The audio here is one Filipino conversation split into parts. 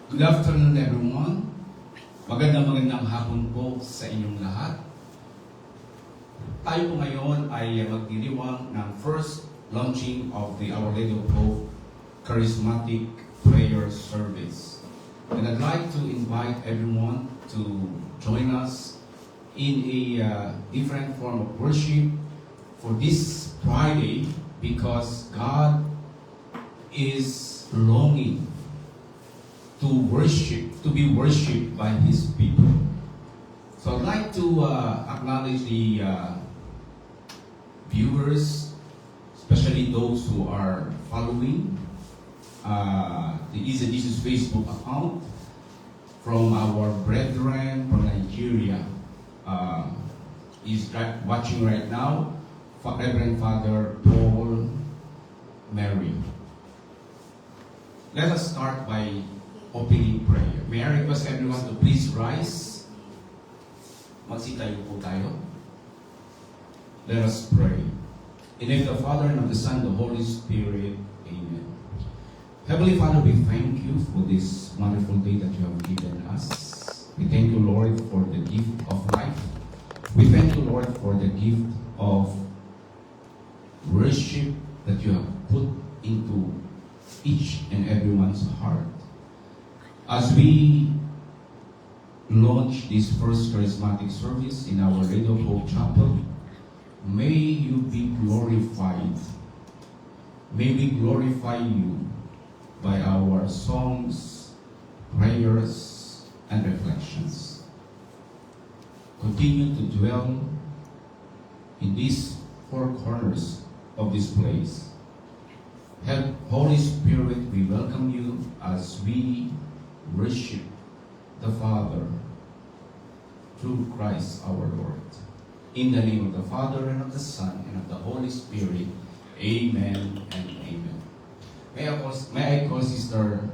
Good afternoon everyone. Magandang hapon po sa inyong lahat. Tayo po ngayon ay magdiriwang ng first launching of the Our Lady of Hope Charismatic Prayer Service. And I'd like to invite everyone to join us in a different form of worship for this Friday because God is longing to be worshipped by His people. So I'd like to acknowledge the viewers, especially those who are following the Easy Jesus Facebook account from our brethren from Nigeria. Is watching right now, Reverend Father Paul Mary. Let us start by opening prayer. May I request everyone to please rise? Magsitayo po tayo. Let us pray. In the name of the Father, and of the Son, and the Holy Spirit. Amen. Heavenly Father, we thank you for this wonderful day that you have given us. We thank you, Lord, for the gift of life. We thank you, Lord, for the gift of worship that you have put into each and everyone's heart. As we launch this first charismatic service in our Radio Hope Chapel, may you be glorified. May we glorify you by our songs, prayers, and reflections. Continue to dwell in these four corners of this place. Help, Holy Spirit, we welcome you as we worship the Father through Christ our Lord. In the name of the Father, and of the Son, and of the Holy Spirit. Amen and amen. May I call Sister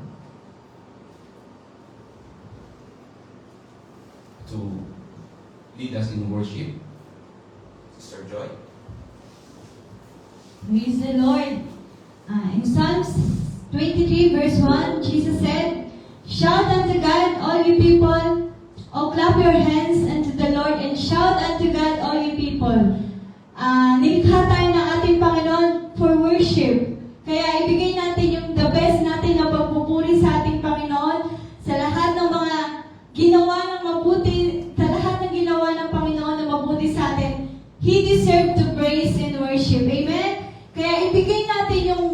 to lead us in worship? Sister Joy. Praise the Lord. In Psalms 23 verse 1, Jesus said, "Shout unto God, all you people. O clap your hands unto the Lord and shout unto God, all you people." Nilikha tayo ng ating Panginoon for worship. Kaya ibigay natin yung the best natin na pagpupuri sa ating Panginoon sa lahat ng mga ginawa ng mabuti, sa lahat ng ginawa ng Panginoon na mabuti sa atin. He deserved to praise and worship. Amen? Kaya ibigay natin yung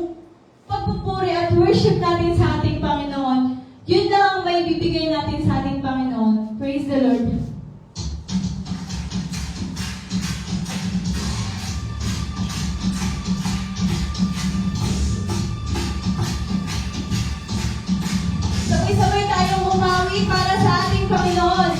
pagpupuri at worship natin sa ating Panginoon. Yun lang ang may bibigay natin sa ating Panginoon. Praise the Lord. Sabay-sabay tayong bumawi para sa ating Panginoon.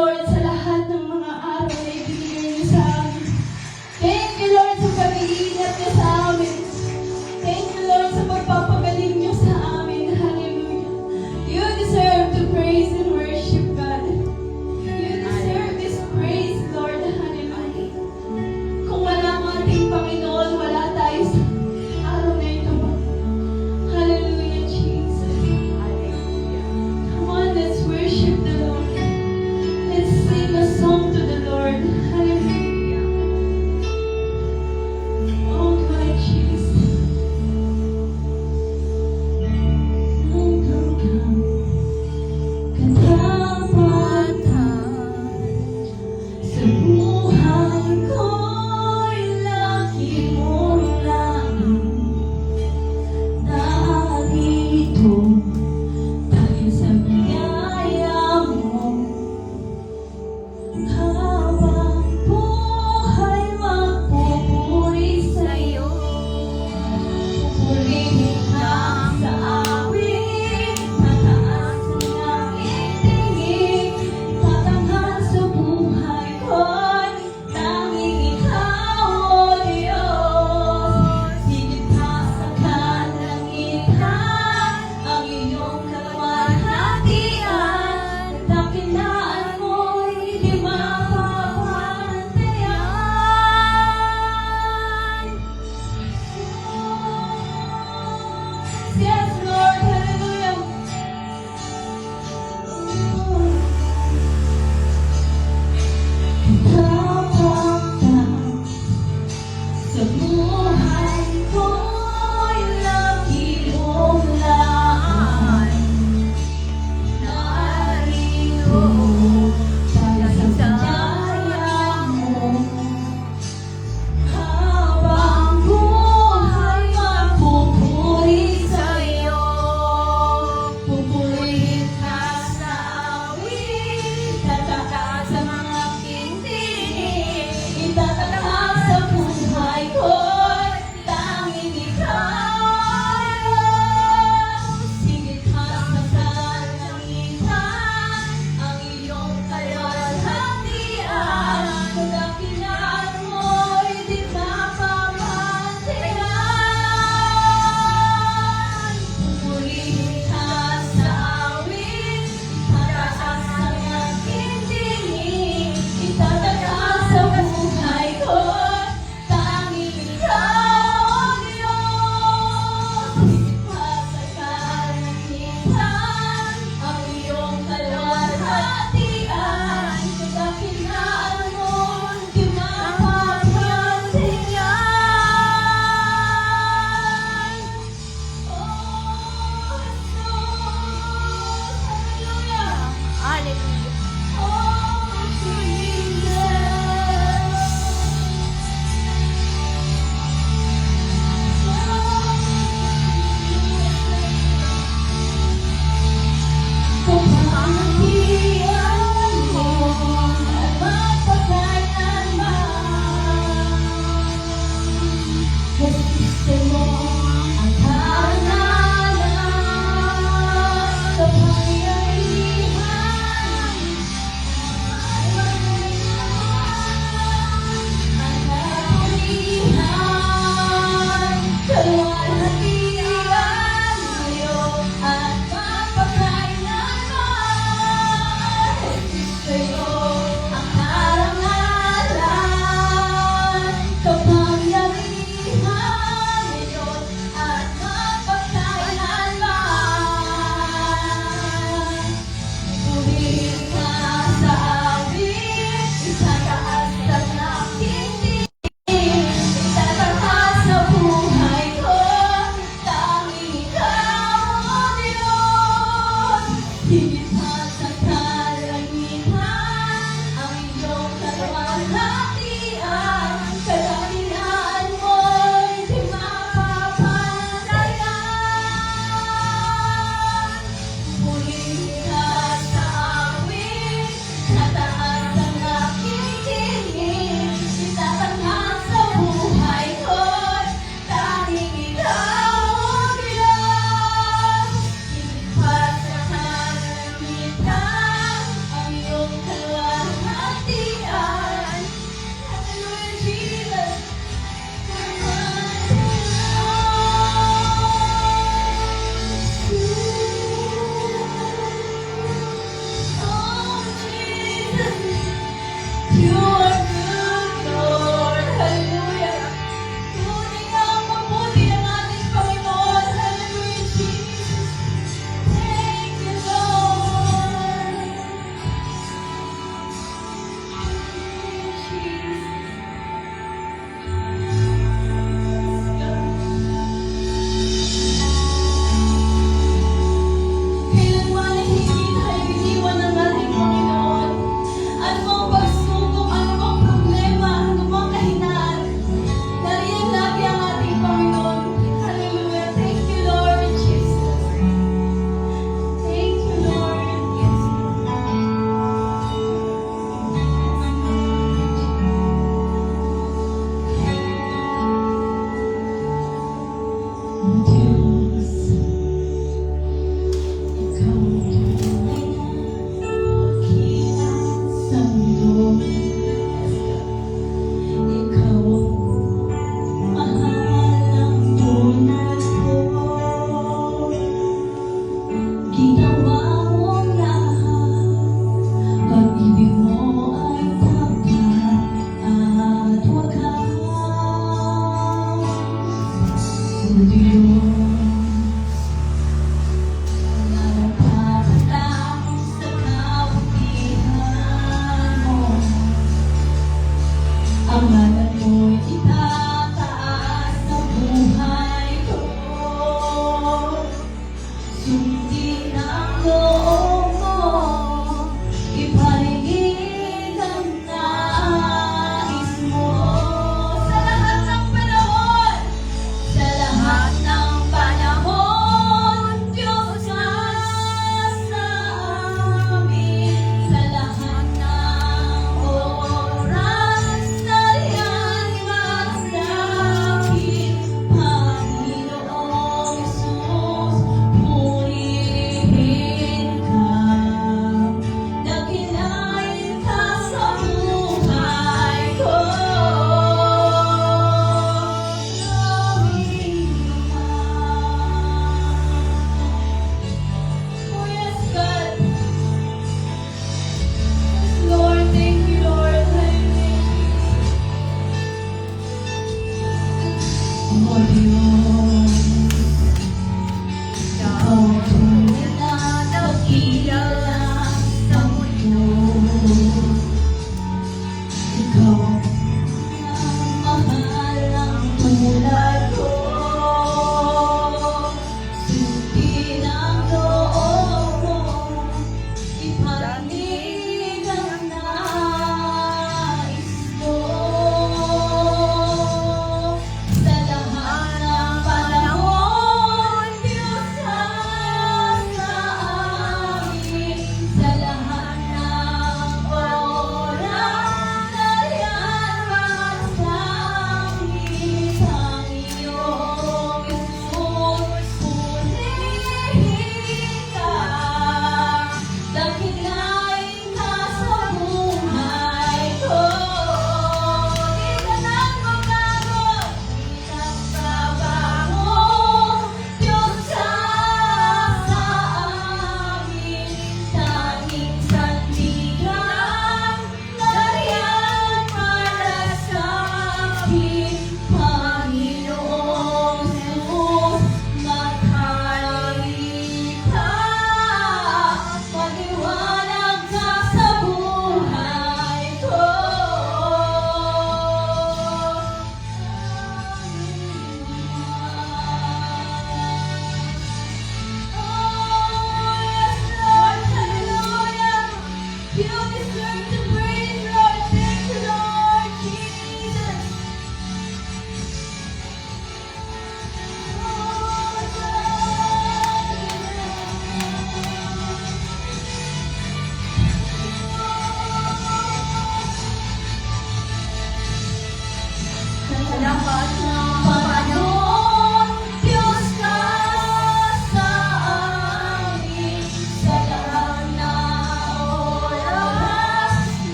Lord, sa lahat ng mga araw na ibinigay niyo sa amin. Thank you, Lord, sa pag-iingat niyo sa amin. Thank you, Lord, sa pagpapagaling niyo sa amin. Hallelujah. You deserve to praise and worship, God. You deserve this praise, Lord. Hallelujah. Kung wala ang ating Panginoon, wala tayo sa araw na ito. Hallelujah, Jesus. Come on, let's worship the Lord. Let's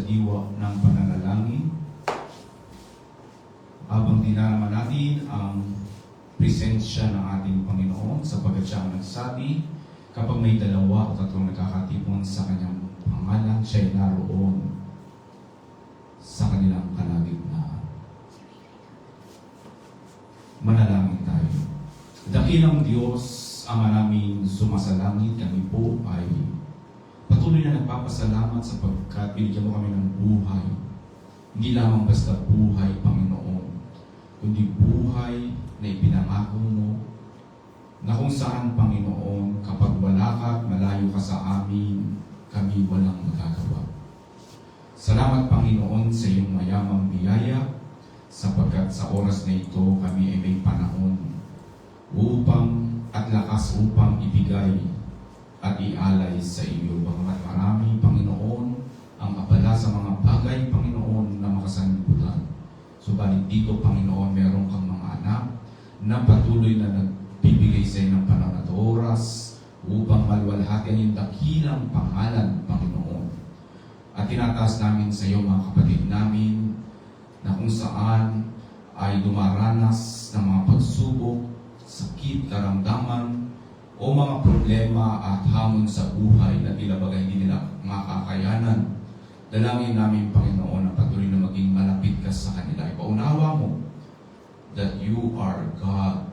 diwa ng pananalangin. Habang dinaraman natin ang presensya ng ating Panginoon sapagkat siya ang nagsabi, kapag may dalawa o tatlong nagkakatipon sa kanyang pangalan, siya'y naroon sa kanilang kalagitnaan. Manalangin tayo. Dakilang Diyos, Ama namin sumasalangit, kami po ay patuloy na nagpapasalamat sapagkat binigyan mo kami ng buhay. Hindi lamang basta buhay, Panginoon, kundi buhay na ipinangako mo na kung saan, Panginoon, kapag wala ka at malayo ka sa amin, kami walang magagawa. Salamat, Panginoon, sa iyong mayamang biyaya sapagkat sa oras na ito kami ay may panahon upang at lakas upang ibigay at ialay sa iyo. Bagamat marami, Panginoon, ang abala sa mga bagay, Panginoon, na makasanlibutan. Subalit dito, Panginoon, meron kang mga anak na patuloy na nagbibigay sa iyo ng panahon at oras upang maluwalhatian yung dakilang pangalan, Panginoon. At tinataas namin sa iyo mga kapatid namin na kung saan ay dumaranas ng mga pagsubok, sakit, karamdaman, o mga problema at hamon sa buhay na tila bagay hindi nila makakayanan. Dalangin namin, Panginoon, na patuloy na maging malapit ka sa kanila. Ipaunawa mo that you are God,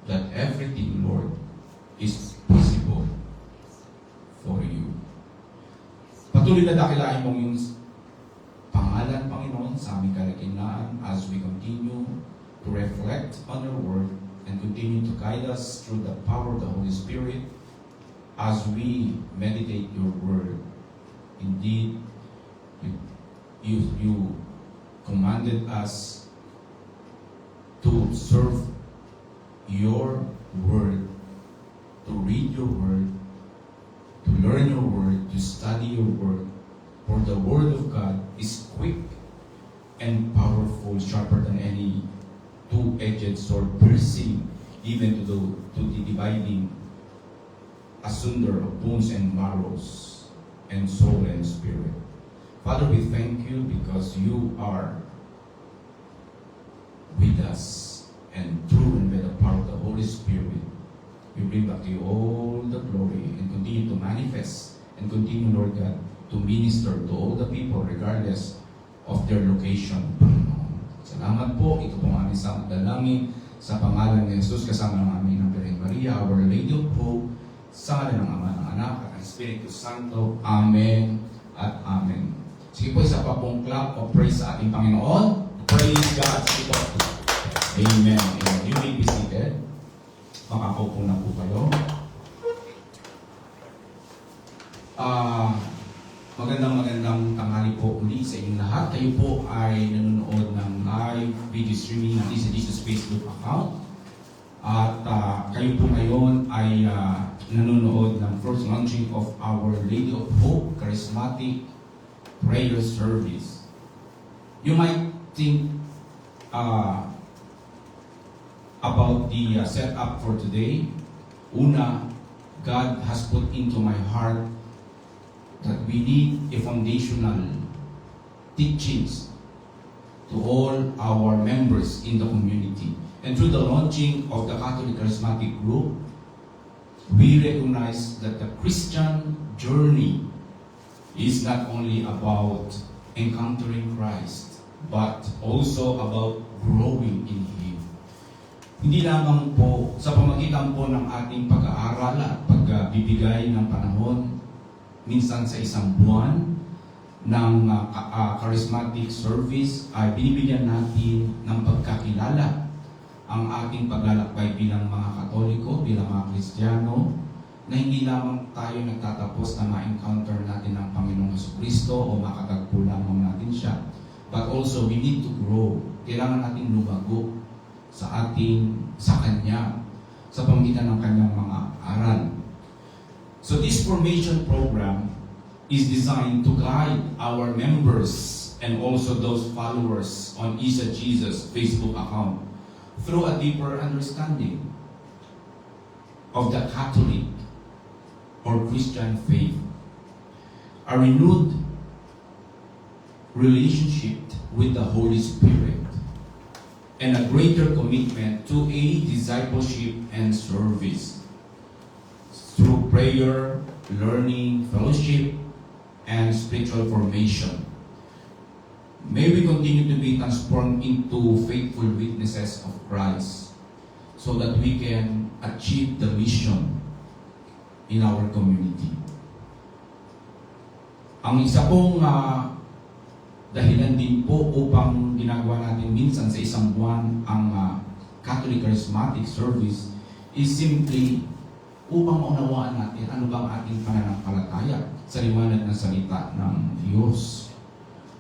that everything, Lord, is possible for you. Patuloy na dakilain mong yung pangalan, Panginoon, sa aming kalagitnaan as we continue to reflect on your word and continue to guide us through the power of the Holy Spirit as we meditate your word. Indeed, you commanded us to serve your word, to read your word, to learn your word, to study your word. For the word of God is quick and powerful, sharper than any two-edged sword, piercing even to the dividing asunder of bones and marrows and soul and spirit. Father, we thank you because you are with us, and through and by the power of the Holy Spirit, we bring back to you all the glory and continue to manifest and continue, Lord God, to minister to all the people regardless of their location, Panginoon. Salamat po. Ito pong aming dalangin sa pangalan ni Jesus kasama ng aming ng Birhen Maria, Our Lady of Hope, sa ngalan ng Ama, ng Anak, at ng Espiritu Santo. Amen at Amen. Sige po, isa pa pong clap of praise sa ating Panginoon. Praise God. Sige po. Amen. Amen. You may be seated. Makakaupo na po kayo. Magandang tanghali po uli sa inyong lahat. Kayo po ay nanonood ng live video streaming ng This is Jesus Facebook account. At kayo po ngayon ay nanonood ng first launching of Our Lady of Hope Charismatic Prayer Service. You might think about the setup for today. Una, God has put into my heart that we need a foundational teachings to all our members in the community. And through the launching of the Catholic Charismatic Group, we recognize that the Christian journey is not only about encountering Christ, but also about growing in Him. Hindi lamang po sa pamagitan po ng ating pag-aaral at pagbibigay ng panahon, minsan sa isang buwan ng charismatic service, ay binibigyan natin ng pagkakilala ang ating paglalakbay bilang mga Katoliko, bilang mga Kristiyano, na hindi lamang tayo nagtatapos na ma-encounter natin ang Panginoong Jesucristo o makatagpo lamang natin siya. But also, we need to grow. Kailangan natin lumago sa Kanya, sa pamagitan ng Kanyang mga aral. So this formation program is designed to guide our members and also those followers on Isa Jesus Facebook account through a deeper understanding of the Catholic or Christian faith, a renewed relationship with the Holy Spirit and a greater commitment to a discipleship and service through prayer, learning, fellowship, and spiritual formation. May we continue to be transformed into faithful witnesses of Christ so that we can achieve the mission in our community. Ang isa pong dahilan din po upang ginagawa natin minsan sa isang buwan ang Catholic Charismatic Service is simply upang maunawaan natin ano bang ating pananampalataya sa liwanag ng salita ng Diyos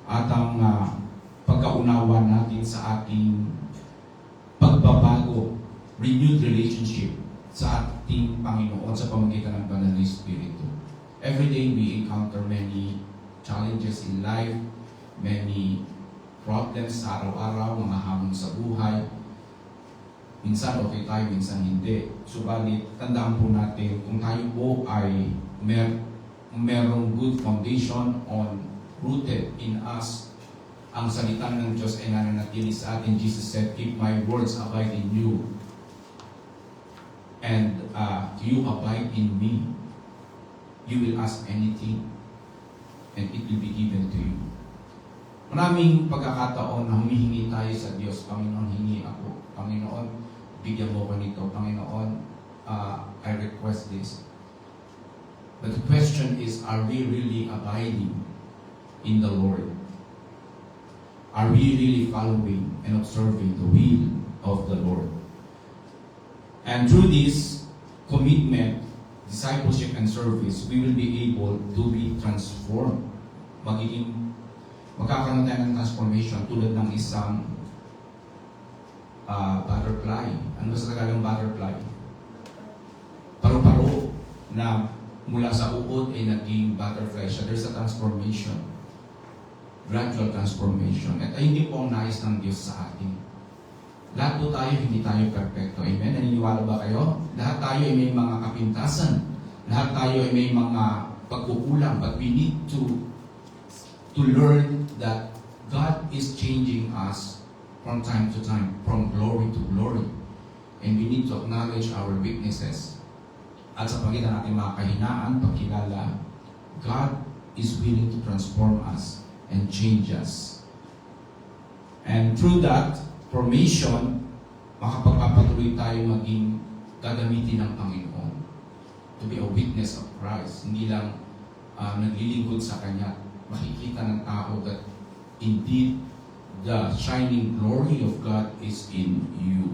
at ang pagkaunawa natin sa ating pagbabago, renewed relationship sa ating Panginoon sa pamamagitan ng Banal na Espiritu. Every day we encounter many challenges in life, many problems sa araw-araw, mga hamon sa buhay. Minsan okay tayo, minsan hindi. Subalit, tandaan po natin, kung tayo po ay merong good foundation rooted in us, ang salita ng Diyos ay nananatili sa atin. Jesus said, "If my words abide in you, and you abide in me, you will ask anything, and it will be given to you." Maraming pagkakataon na humihingi tayo sa Diyos, Panginoon, hingi ako. Panginoon, bigyan mo ko nito. Panginoon, I request this. But the question is, are we really abiding in the Lord? Are we really following and observing the will of the Lord? And through this commitment, discipleship, and service, we will be able to be transformed. Magkakaroon tayo ng transformation tulad ng isang butterfly. Ano ba sa Tagalog butterfly? Paru-paro na mula sa uod ay naging butterfly siya. There's a transformation. Gradual transformation. At ay hindi po ang nais ng Diyos sa atin. Lahat po tayo, hindi tayo perfecto. Amen? Naniniwala ba kayo? Lahat tayo ay may mga kapintasan. Lahat tayo ay may mga pagkukulang. But we need to learn that God is changing us from time to time, from glory to glory. And we need to acknowledge our weaknesses. At sa pagitan natin mga kahinaan, pagkilala, God is willing to transform us and change us. And through that formation, makapagpapatuloy tayo maging gagamitin ng Panginoon to be a witness of Christ. Hindi lang naglilingkod sa Kanya. Makikita ng tao that indeed the shining glory of God is in you.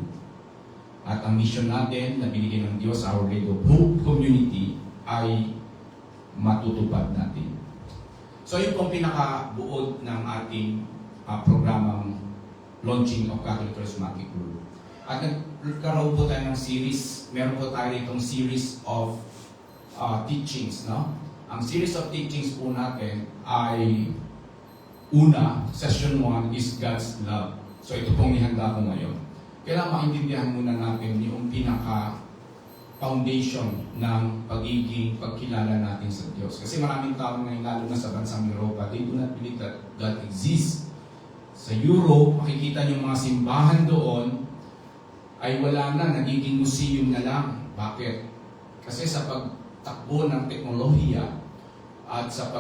At ang mission natin na binigay ng Diyos sa Our Lady of Hope community ay matutupad natin. So yun pong pinakabuod ng ating programang launching of Catholic Charismatic Group. At nagkaroon po tayo ng series, meron po tayo itong series of teachings, no? Ang series of teachings po natin ay una, session 1 is God's love. So ito pong ihanda ko ngayon. Kailangan maintindihan muna natin yung pinaka-foundation ng pagkilala natin sa Diyos. Kasi maraming tao ngayon, lalo na sa bansang Europa, they do not believe that God exists. Sa Europe, makikita niyo mga simbahan doon ay wala na, nagiging museum na lang. Bakit? Kasi sa pagtakbo ng teknolohiya at sa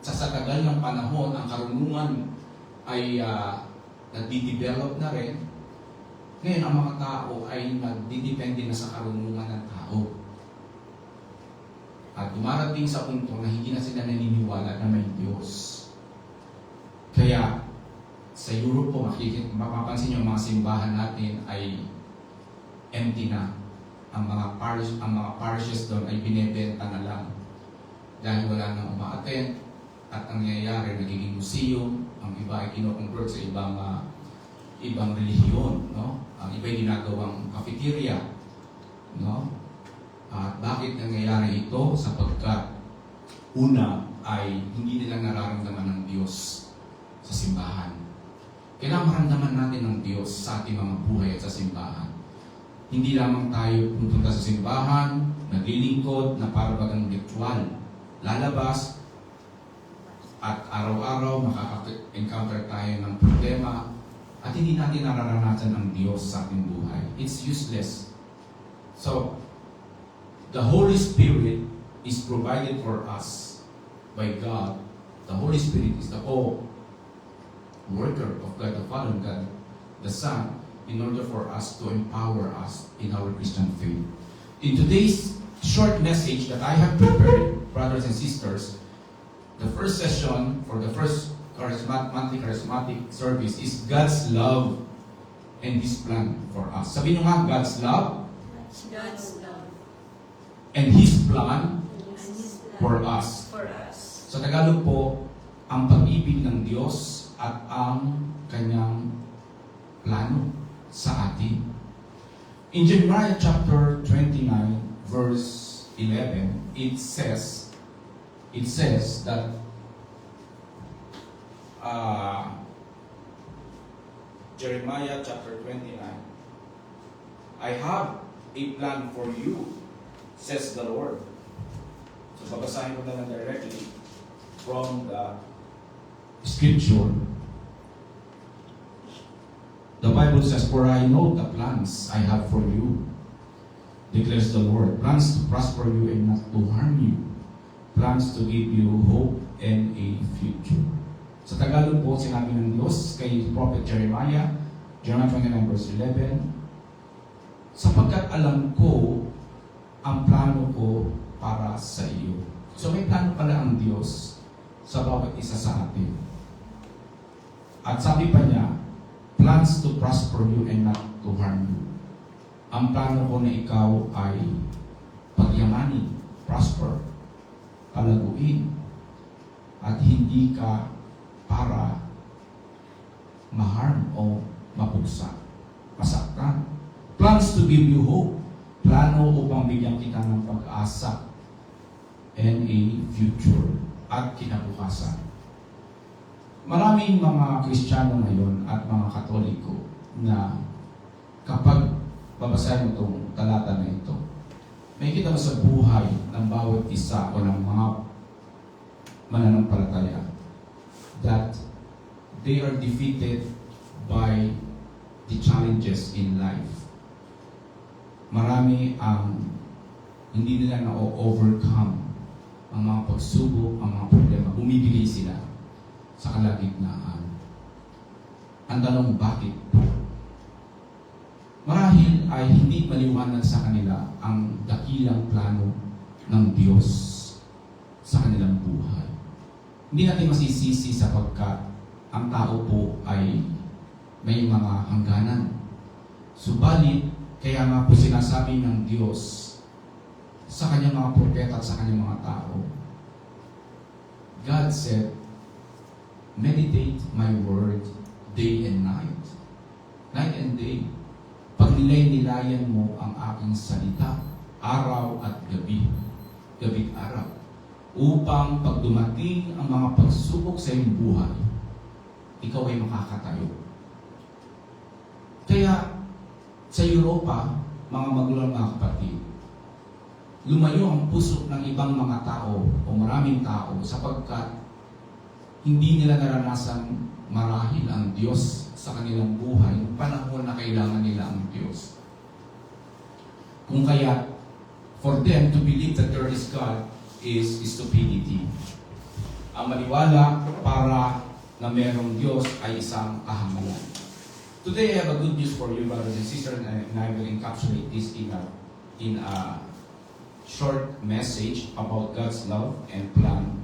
sa tagal ng panahon, ang karunungan ay nagdi-develop na rin. Ngayon, ang mga tao ay nagdidepende na sa karunungan ng tao. At dumarating sa punto na hindi na sila naniniwala na may Diyos. Kaya, sa Europe po, mapapansin niyo, mga simbahan natin ay empty na. Ang mga parishes doon ay binebenta na lang. Dahil wala nang uma-attend. At ang nangyayari, nagiging museum. Ang iba ay kino-convert sa ibang relihiyon, no? Ang iba ay ginagawang cafeteria, no? At bakit nangyayari ito? Sapagkat una ay hindi nila nararamdaman ng Diyos sa simbahan. Kailangan maramdaman natin ng Diyos sa ating mga buhay at sa simbahan. Hindi lamang tayo pupunta sa simbahan, naglilingkod na para bagang ritual. Lalabas, At araw-araw makaka-encounter tayo ng problema at hindi natin nararanasan ang Diyos sa ating buhay. It's useless. So, the Holy Spirit is provided for us by God. The Holy Spirit is the co-worker of God the Father and God the Son in order for us to empower us in our Christian faith. In today's short message that I have prepared, brothers and sisters, the first session for the first monthly charismatic service is God's love and His plan for us. Sabi nyo nga, God's love God's love and His plan and His plan for us. for us. Sa Tagalog po, ang pag-ibig ng Diyos at ang Kanyang plano sa atin. In Jeremiah chapter 29, verse 11, it says that Jeremiah chapter 29, I have a plan for you, says the Lord. So babasahin ko na lang directly from the scripture. The Bible says, "For I know the plans I have for you, declares the Lord, plans to prosper you and not to harm you, plans to give you hope and a future." Sa Tagalog po, sinabi ng Diyos kay Prophet Jeremiah, Jeremiah 29 verse 11, "Sapagkat alam ko ang plano ko para sa iyo." So may plano pala ang Diyos sa bawat isa sa atin. At sabi pa niya, plans to prosper you and not to harm you. Ang plano ko na ikaw ay pagyamanin, prosper, palaguin, at hindi ka para maharm o mapuksa, masaktan. Plans to give you hope. Plano upang bigyan kita ng pag-asa and a future at kinabukasan. Maraming mga Kristiyano ngayon at mga Katoliko na kapag babasahin mo itong talata na ito, may kita mo sa buhay ng bawat isa o ng mga mananampalataya that they are defeated by the challenges in life. Marami ang hindi nila na-overcome ang mga pagsubok, ang mga problema. Bumibigay sila sa kalagitnaan. Ang tanong, bakit po? Marahil ay hindi maliwanag sa kanila ang dakilang plano ng Diyos sa kanilang buhay. Hindi natin masisisi sapagkat ang tao po ay may mga hangganan. Subalit, kaya nga po sinasabi ng Diyos sa kanyang mga propeta at sa kanyang mga tao, God said, meditate my word day and night. Night and day. Pag nilay-nilayan mo ang aking salita, araw at gabi. Gabi at araw. Upang pag dumating ang mga pagsubok sa iyong buhay, ikaw ay makakatayo. Kaya, sa Europa, mga magulang, mga kapatid, lumayo ang puso ng ibang mga tao o maraming tao sapagkat hindi nila naranasan marahil ang Diyos sa kanilang buhay noong panahon na kailangan nila ang Diyos. Kung kaya, for them to believe that there is God is stupidity. Ang maniwala para na merong Diyos ay isang kahamalan. Today, I have a good news for you, brothers and sisters, and I will encapsulate this in a short message about God's love and plan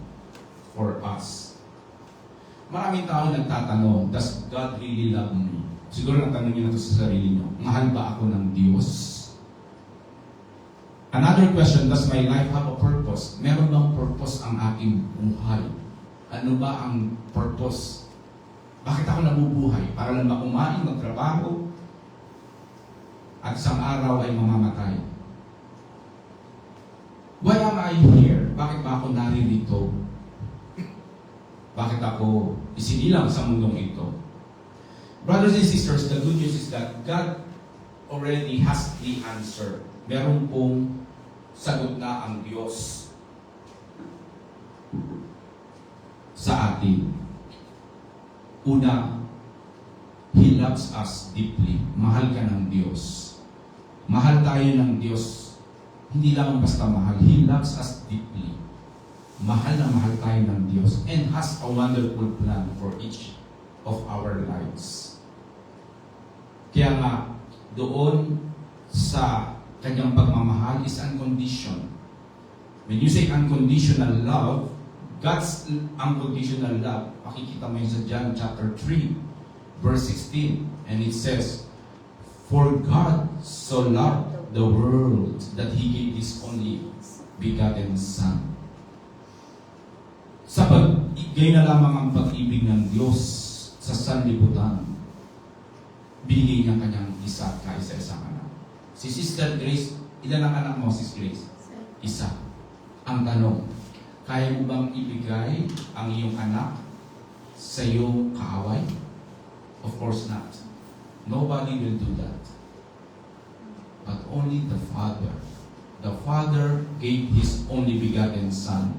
for us. Maraming tao nagtatanong, does God really love me? Siguro ang tanong niyo na ito sa sarili niyo, mahal ba ako ng Diyos? Another question, does my life have a purpose? Meron bang purpose ang aking buhay? Ano ba ang purpose? Bakit ako nabubuhay? Para lang ba kumain, magtrabaho, at isang araw ay mamamatay? Why am I here? Bakit ba ako naririto? Bakit ako isinilang sa mundong ito? Brothers and sisters, the good news is that God already has the answer. Meron pong sagot na ang Diyos. sa atin. Una, He loves us deeply. Mahal ka ng Diyos. Mahal tayo ng Diyos. Hindi lang basta mahal. He loves us deeply. Mahal na mahal tayo ng Diyos and has a wonderful plan for each of our lives. Kaya nga, doon sa kanyang pagmamahal is unconditional. When you say unconditional love, God's unconditional love, makikita mo yun sa John chapter 3, verse 16, and it says, "For God so loved the world that He gave His only begotten Son." Sa pag-ibig na lamang ang pag-ibig ng Diyos sa sanlibutan, binigay niya kanyang isa at kaisa-isang anak. Si Sister Grace, ilan ang anak mo, Sis Grace? Isa. Ang tanong, kaya mo bang ibigay ang iyong anak sa iyong kaaway? Of course not. Nobody will do that. But only the Father. The Father gave His only begotten Son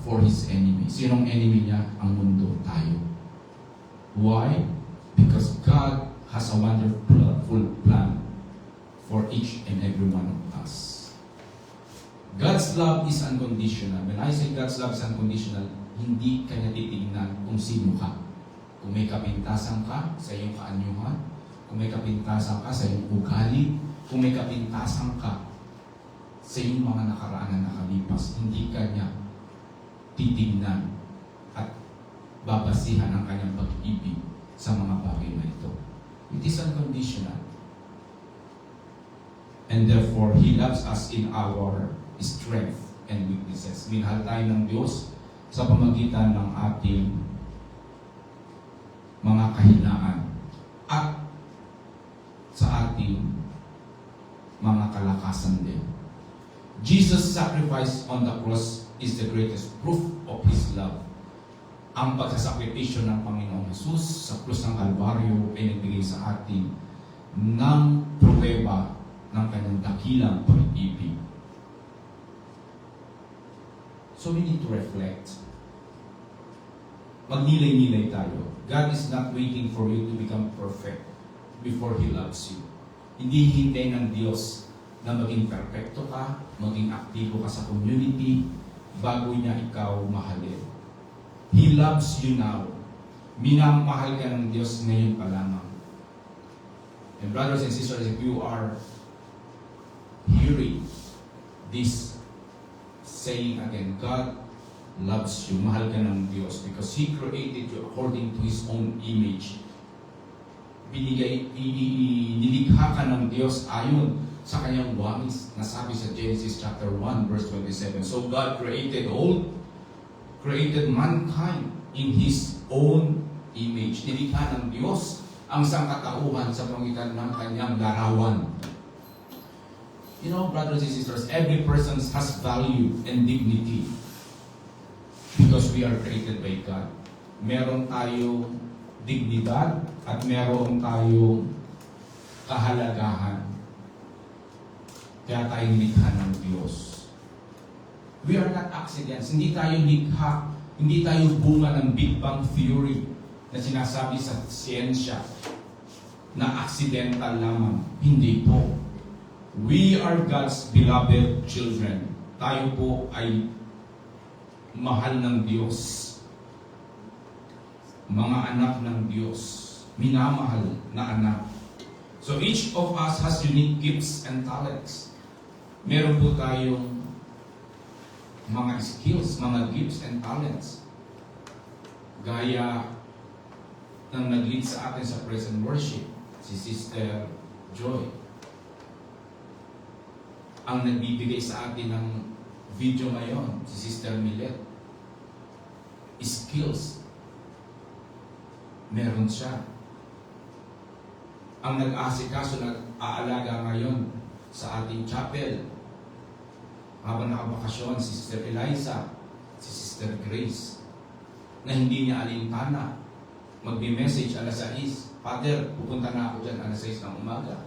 for His enemy. Sinong enemy niya? Ang mundo, tayo. Why? Because God has a wonderful plan for each and every one of us. God's love is unconditional. When I say God's love is unconditional, hindi kanya titignan kung sino ka. Kung may kapintasan ka sa iyong kaanyuhan, kung may kapintasan ka sa iyong ugali, kung may kapintasan ka sa iyong mga nakaraan na nakalipas, hindi kanya titignan at babasihan ang kanyang pag-ibig sa mga bagay na ito. It is unconditional. And therefore, He loves us in our strength and weaknesses. Minahal tayo ng Diyos sa pamagitan ng ating mga kahinaan at sa ating mga kalakasan din. Jesus' sacrifice on the cross is the greatest proof of His love. Ang pagsasakripisyo ng Panginoong Jesus sa krus ng Kalbaryo ay nagbigay sa atin ng pruweba ng kanyang dakilang pag-ibig. So we need to reflect. Magnilay-nilay tayo. God is not waiting for you to become perfect before He loves you. Hindi hintay ng Diyos na maging perfecto ka, maging aktibo ka sa community, bago niya ikaw mahalin. He loves you now. Minamahal ka ng Diyos ngayon pa lamang. And brothers and sisters, if you are hearing this saying again, God loves you, mahal ka ng Diyos because He created you according to His own image. Nilikha ka ng Diyos ayon sa kanyang wangis na sabi sa Genesis chapter 1 verse 27. So God created mankind in His own image. Nilikha ng Diyos ang sangkatauhan sa pamagitan ng kanyang larawan. You know, brothers and sisters, every person has value and dignity because we are created by God. Meron tayong dignidad at meron tayong kahalagahan. Kaya tayo nilikha ng Diyos. We are not accidents. Hindi tayo likha. Hindi tayo bunga ng Big Bang Theory na sinasabi sa siyensya na accidental lamang. Hindi po. We are God's beloved children. Tayo po ay mahal ng Diyos. Mga anak ng Diyos. Minamahal na anak. So each of us has unique gifts and talents. Meron po tayong mga skills, mga gifts and talents. Gaya ng nag-lead sa atin sa praise and worship, si Sister Joy. Ang nagbibigay sa atin ng video ngayon, si Sister Millet. Skills. Meron siya. Ang nag-aasikaso, nag-aalaga ngayon sa ating chapel. Habang nakabakasyon, si Sister Eliza, si Sister Grace, na hindi niya alintana. Magbi-message alas 6, Father, pupunta na ako dyan alas 6 ng umaga.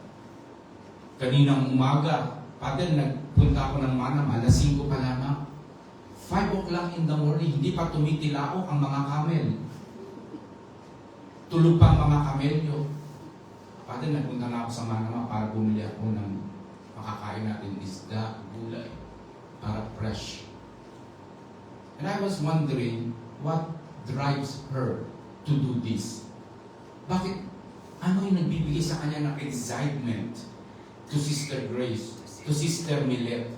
Kaninang umaga, Father, nagpunta ako ng Manam, alas 5 pa lamang. 5 o'clock in the morning, hindi pa tumitilao ang mga camel. Tulog pa ang mga kamelyo. Pati nagpunta na ako sa Manama para bumili ako ng makakain natin isda, gulay, para fresh. And I was wondering, what drives her to do this? Bakit? Ano yung nagbibigay sa kanya ng excitement to Sister Grace, to Sister Millet,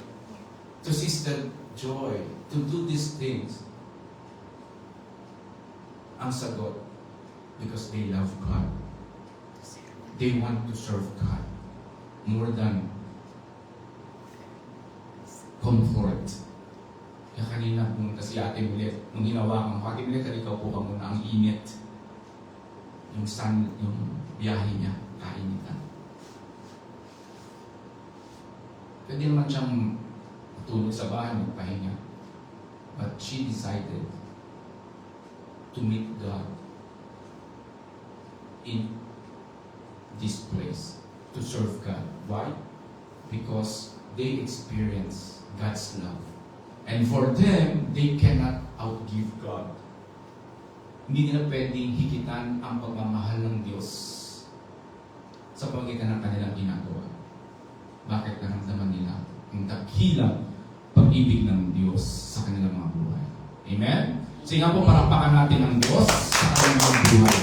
to Sister Joy, to do these things? Ang sagot, because they love God. They want to serve God more than comfort. Kaya kanina pumunta si Ate Millet, nung hinawakan ko, Ate Millet, ikaw po ka muna, ang init. Yung biyahe niya, kainitan. Pwede naman siyang tulog sa bahay, magpahinga. But she decided to meet God in this place, to serve God. Why? Because they experience God's love. And for them, they cannot outgive God. Hindi nila pwedeng higitan ang pagmamahal ng Diyos sa pamagitan ng kanilang ginagawa. Bakit naramdaman nila ang dakilang pag-ibig ng Diyos sa kanilang mga buhay? Amen? Sige nga po, parapakan natin ang Diyos sa kanilang mga buhay.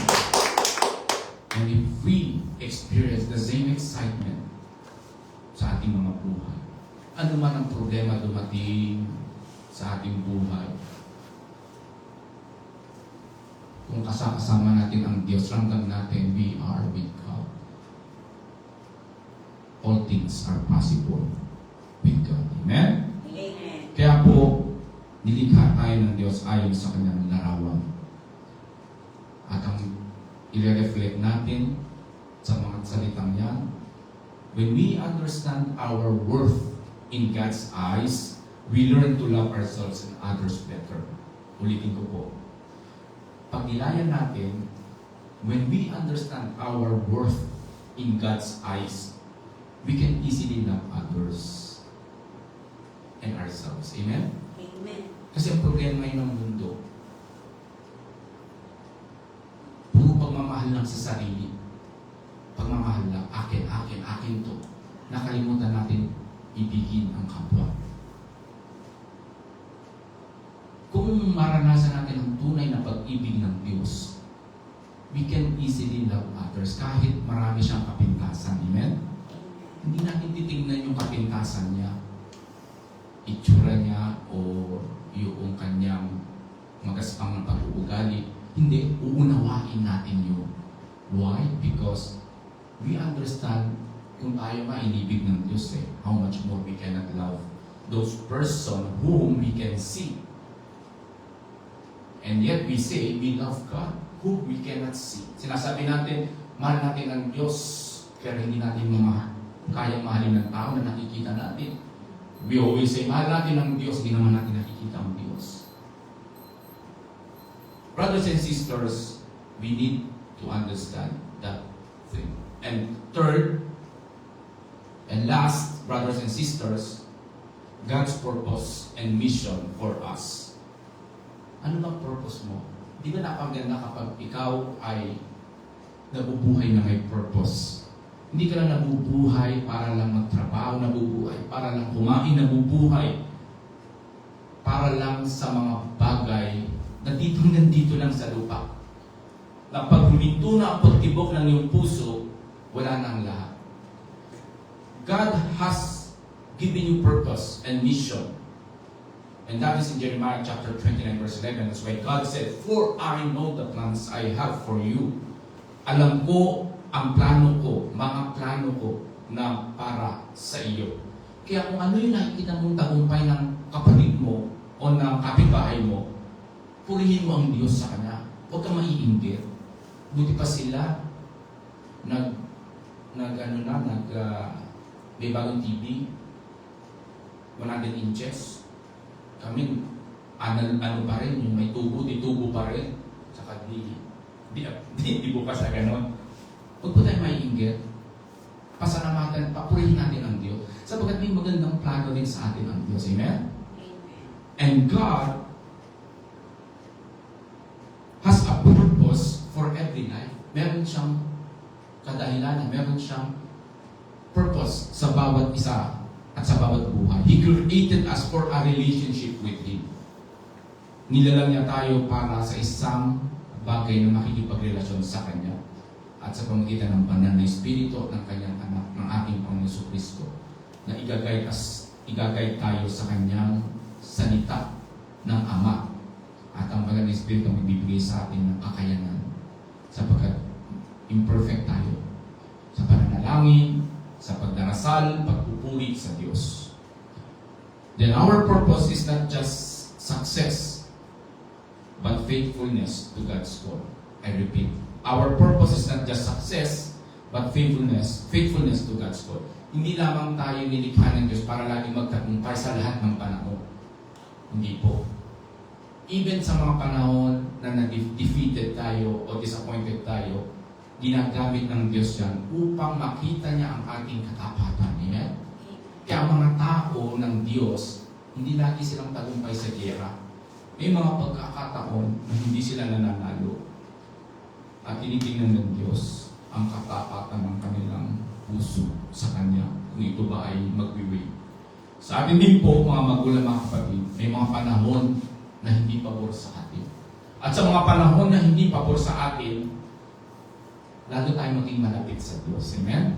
And if we experience the same excitement sa ating mga buhay, ano man ang problema dumating sa ating buhay, kung kasama natin ang Diyos, ramdam natin, we are with God. All things are possible with God. Amen? Amen. Kaya po, nilikha tayo ng Diyos ayon sa kanyang larawan. At ang i-reflect natin sa mga salitang yan, when we understand our worth in God's eyes, we learn to love ourselves and others better. Ulitin ko po. Pag nilayan natin, when we understand our worth in God's eyes, we can easily love others and ourselves. Amen? Amen. Kasi ang problema ngayon ng mundo, puro pagmamahal lang sa sarili. Pagmamahal lang, akin, akin, akin to. Nakalimutan natin ibigin ang kapwa. Kung maranasan natin ang tunay na pag-ibig ng Diyos, we can easily love others kahit marami siyang kapintasan. Amen? Hindi natin titignan yung kapintasan niya, itsura niya, o yung kanyang magaspang na pag-uugali. Hindi, uunawain natin yun. Why? Because we understand kung tayo mainibig ng Diyos, how much more we cannot love those person whom we can see. And yet we say we love God whom we cannot see. Sinasabi natin, mahal natin ang Diyos, pero hindi natin kayang mahalin ng tao na nakikita natin. We always say, mahal natin ang Diyos, hindi naman natin nakikita ang Diyos. Brothers and sisters, we need to understand that thing. And third, and last, brothers and sisters, God's purpose and mission for us. Ano bang purpose mo? Di ba napaganda kapag ikaw ay nabubuhay na may purpose? Hindi ka lang nabubuhay para lang magtrabaho, nabubuhay para lang kumain, nabubuhay para lang sa mga bagay na nandito lang sa lupa. Na pag huminto na ang pagtibok ng iyong puso, wala na ang lahat. God has given you purpose and mission. And that is in Jeremiah chapter 29 verse 11. That's why God said, "For I know the plans I have for you." Alam ko ang plano ko, mga plano ko na para sa iyo. Kaya kung ano yung nakikita mong tagumpay ng kapatid mo o ng kapitbahay mo, purihin mo ang Diyos sa Kanya. Huwag kang maiinggit. Buti pa sila may bagong TV, 100 inches. Kami, ano pa rin, yung may tubo, di tubo pa rin. Saka di bukas na ganon. Huwag po tayo maiinggit. Pasalamatan, papurihin natin ang Diyos. Sapagkat may magandang plano din sa atin ang Diyos. Amen? Amen. And God has a purpose for every life. Meron siyang kadahilanan, meron siyang purpose sa bawat isa at sa bawat buhay. He created us for a relationship with Him. Nilalang niya tayo para sa isang bagay na makikipagrelasyon sa Kanya at sa pamagitan ng banal na Espiritu ng Kanyang anak, ng ating Panginoon Jesucristo, na igagay tayo sa Kanyang salita ng Ama. At ang banal na Espiritu ang magbibigay sa atin ng kakayanan sapagkat imperfect tayo sa pananalangin, sa pagdarasal, pagpupuri sa Diyos. Then our purpose is not just success, but faithfulness to God's call. I repeat, our purpose is not just success, but faithfulness to God's call. Hindi lamang tayo nilikha ng Diyos para laging magtagumpay sa lahat ng panahon. Hindi po. Even sa mga panahon na defeated tayo o disappointed tayo, ginagamit ng Diyos yan upang makita niya ang ating katapatan. Amen? Kaya ang mga tao ng Diyos, hindi lagi silang tagumpay sa giyera. May mga pagkakataon na hindi sila nananalo. At tinitingnan ng Diyos ang katapatan ng kanilang puso sa Kanya kung ito ba ay magwiwi. Sa atin din po, mga magulang, mga kapatid, may mga panahon na hindi pabor sa atin. At sa mga panahon na hindi pabor sa atin, lalo tayo maging malapit sa Diyos. Amen?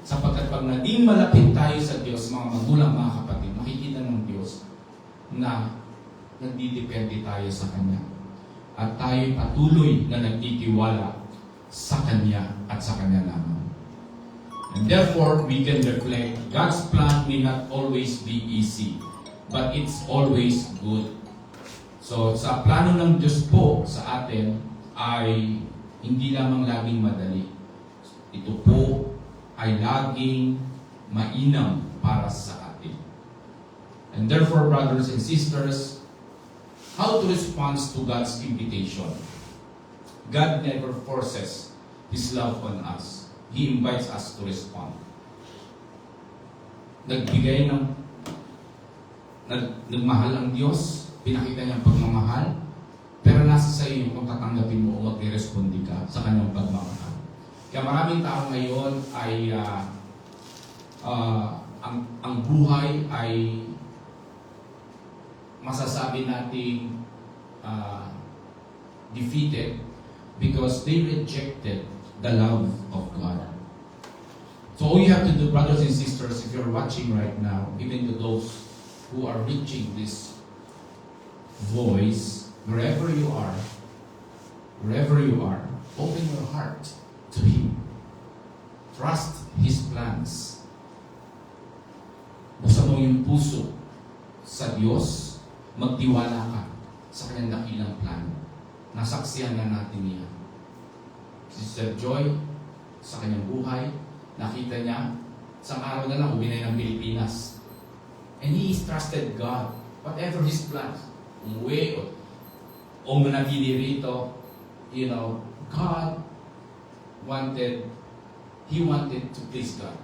Sapagkat pag naging malapit tayo sa Diyos, mga magulang, mga kapatid, makikita ng Diyos na nagdidepende tayo sa Kanya. At tayo patuloy na nagtitiwala sa Kanya at sa Kanya lamang. And therefore, we can reflect, God's plan may not always be easy, but it's always good. So, sa plano ng Diyos po sa atin ay hindi lamang laging madali. Ito po ay laging mainam para sa atin. And therefore, brothers and sisters, how to respond to God's invitation? God never forces His love on us. He invites us to respond. Nagmahal ang Diyos, pinakita niya ang pagmamahal, pero nasa sa iyo kung tatanggapin mo o mag-respondi ka sa kanyang pagmamahal. Kaya maraming tao ngayon ay ang buhay ay masasabi nating defeated because they rejected the love of God. So all you have to do, brothers and sisters, if you're watching right now, even to those who are reaching this voice, wherever you are, open your heart to Him. Trust His plans. Buksan mo yung puso sa Diyos, magtiwala ka sa Kanyang dakilang plano. Nasaksihan na natin yan. Sister Joy, sa kanyang buhay, nakita niya, isang araw na lang, uwi na ng Pilipinas. And he is trusted God. Whatever His plans, umuwi o manatili rito, God He wanted to please God.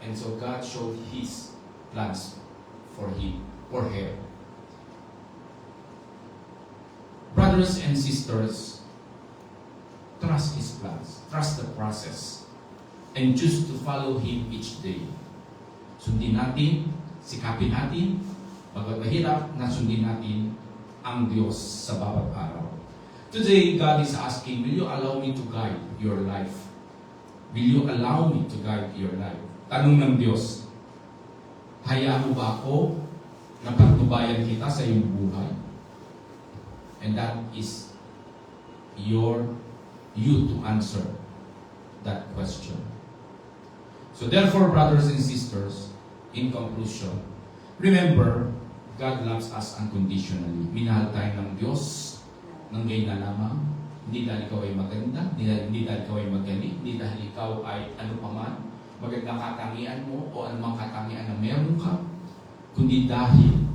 And so God showed His plans for him, for her. Brothers and sisters, trust His plans, trust the process, and choose to follow Him each day. Sundin natin, sikapin natin, pagkat mahirap na sundin natin ang Diyos sa bawat araw. Today, God is asking, will you allow me to guide your life? Will you allow me to guide your life? Tanong ng Diyos, hayaan mo ba ako na pagtubayan kita sa iyong buhay? And that is you to answer that question. So therefore, brothers and sisters, in conclusion, remember, God loves us unconditionally. Minahal tayo ng Diyos ng gayon na lamang. Hindi dahil ikaw ay maganda, hindi dahil ikaw ay magaling, hindi dahil ikaw ay ano paman, magandang katangian mo o anumang katangian na meron ka, kundi dahil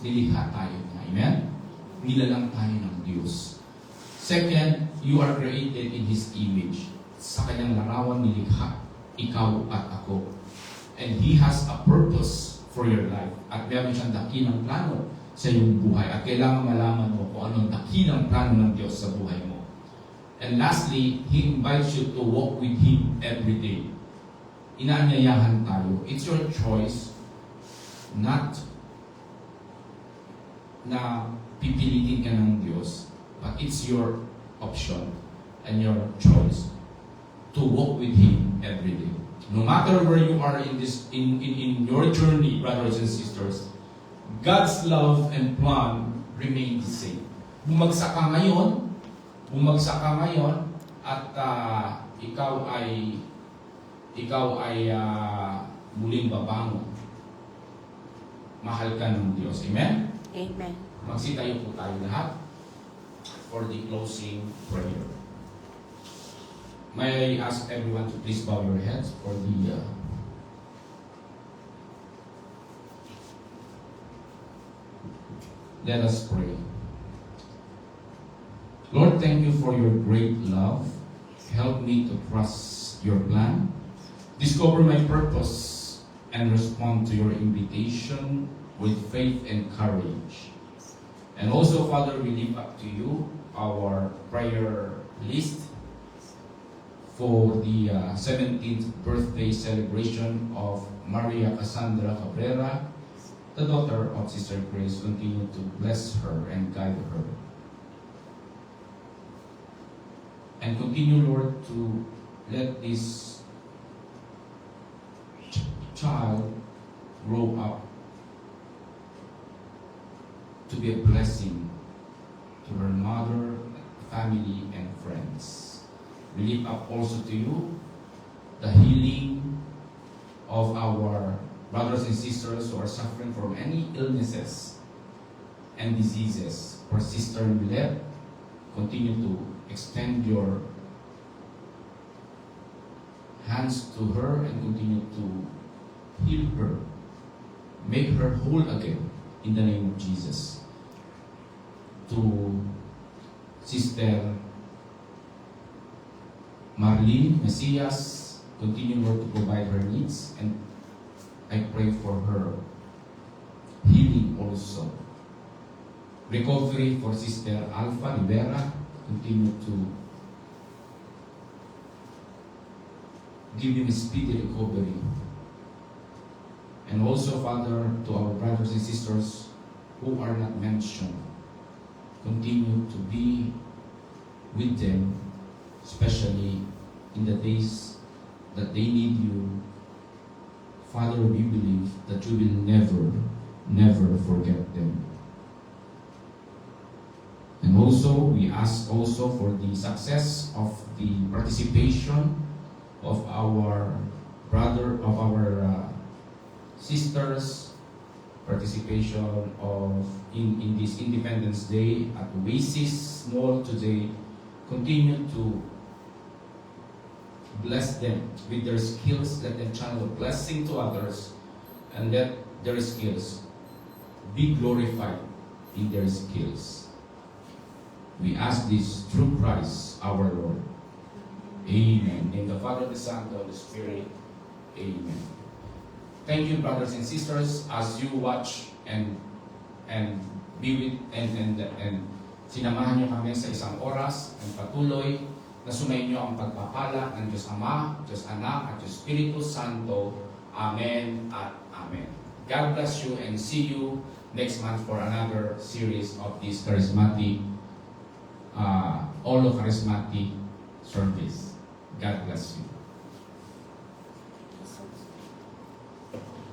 nilikha tayo niya. Amen? Nilalang tayo ng Diyos. Second, you are created in His image. Sa kanyang larawan nilikha, ikaw at ako. And He has a purpose for your life. At meron siyang dakilang plano sa iyong buhay. At kailangan malaman mo kung anong dakilang plano ng Diyos sa buhay mo. And lastly, He invites you to walk with Him every day. Inaanyayahan tayo. It's your choice not na pipilitin ka ng Diyos, but it's your option and your choice to walk with Him every day. No matter where you are in your journey, brothers and sisters, God's love and plan remain the same. Bumagsak ka ngayon, at ikaw ay muling babangon. Mahal ka ng Diyos. Amen? Amen. Magsitayo po tayo lahat for the closing prayer. May I ask everyone to please bow your heads for the let us pray. Lord, thank you for your great love. Help me to trust your plan, discover my purpose, and respond to your invitation with faith and courage. And also, Father, we lift up to you our prayer list for the 17th birthday celebration of Maria Cassandra Cabrera, the daughter of Sister Grace. Continue to bless her and guide her. And continue, Lord, to let this child grow up to be a blessing to her mother, family, and friends. We lift up also to you the healing of our brothers and sisters who are suffering from any illnesses and diseases. For Sister Milet, continue to extend your hands to her and continue to heal her. Make her whole again in the name of Jesus. To Sister Marlene Mesias, continue, Lord, to provide her needs, and I pray for her healing also. Recovery for Sister Alpha Rivera, continue to give him a speedy recovery. And also, Father, to our brothers and sisters who are not mentioned, continue to be with them, especially in the days that they need you. Father, we believe that you will never forget them. And also, we ask also for the success of the participation of our sisters, participation in this Independence Day at Oasis Mall today. Continue to bless them with their skills, let them channel a blessing to others, and let their skills be glorified in their skills. We ask this through Christ our Lord. Amen. In the Father, the Son, and the Holy Spirit. Amen. Thank you, brothers and sisters, as you watch and be with and sinamahan niyo kami sa isang oras and patuloy na sumayin niyo ang pagpapala ng Diyos Ama, Diyos Anak, at Diyos Espiritu Santo. Amen at Amen. God bless you and see you next month for another series of this charismatic, charismatic service. God bless you.